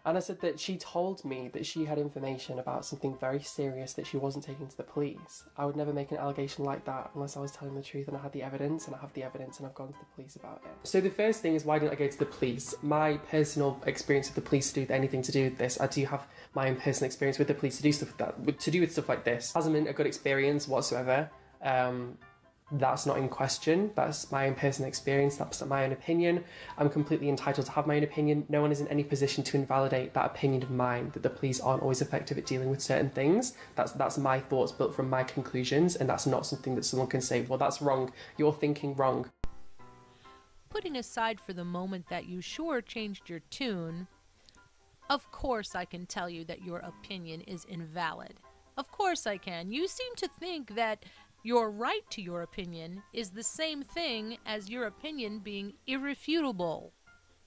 And I said that she told me that she had information about something very serious that she wasn't taking to the police. I would never make an allegation like that unless I was telling the truth and I had the evidence, and I have the evidence and I've gone to the police about it. So the first thing is, why didn't I go to the police? My personal experience with the police to do anything to do with this, I do have my own personal experience with the police to do stuff with stuff like this. Hasn't been a good experience whatsoever. That's not in question. That's my own personal experience. That's my own opinion. I'm completely entitled to have my own opinion. No one is in any position to invalidate that opinion of mine, that the police aren't always effective at dealing with certain things. That's my thoughts built from my conclusions, and that's not something that someone can say, well, that's wrong. You're thinking wrong. Putting aside for the moment that you sure changed your tune, of course I can tell you that your opinion is invalid. Of course I can. You seem to think that your right to your opinion is the same thing as your opinion being irrefutable.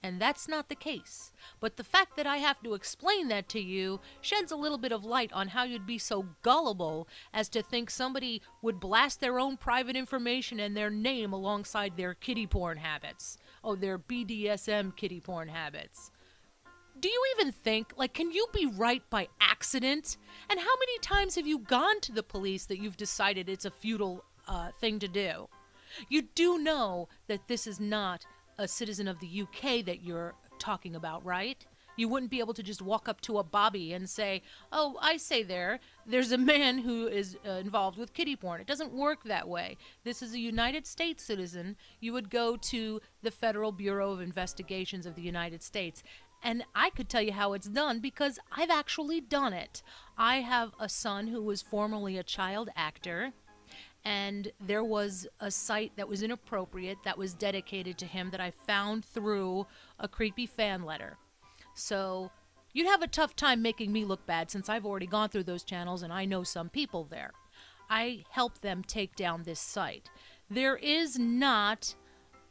And that's not the case. But the fact that I have to explain that to you sheds a little bit of light on how you'd be so gullible as to think somebody would blast their own private information and their name alongside their kiddie porn habits. Oh, their BDSM kiddie porn habits. Do you even think, can you be right by accident? And how many times have you gone to the police that you've decided it's a futile thing to do? You do know that this is not a citizen of the UK that you're talking about, right? You wouldn't be able to just walk up to a Bobby and say, oh, I say there's a man who is involved with kiddie porn. It doesn't work that way. This is a United States citizen. You would go to the Federal Bureau of Investigations of the United States. And I could tell you how it's done because I've actually done it. I have a son who was formerly a child actor, and there was a site that was inappropriate that was dedicated to him that I found through a creepy fan letter. So you'd have a tough time making me look bad since I've already gone through those channels and I know some people there. I helped them take down this site. There is not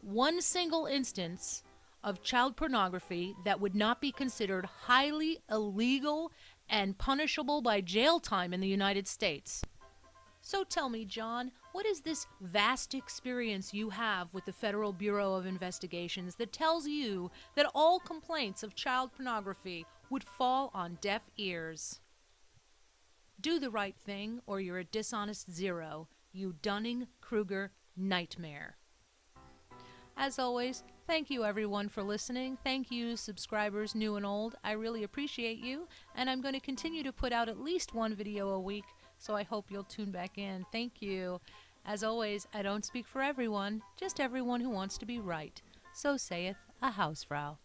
one single instance of child pornography that would not be considered highly illegal and punishable by jail time in the United States. So tell me, John, what is this vast experience you have with the Federal Bureau of Investigations that tells you that all complaints of child pornography would fall on deaf ears? Do the right thing or you're a dishonest zero, you Dunning-Kruger nightmare. As always, thank you everyone for listening. Thank you subscribers new and old. I really appreciate you, and I'm going to continue to put out at least one video a week, so I hope you'll tune back in. Thank you. As always, I don't speak for everyone, just everyone who wants to be right. So saith a housefrau.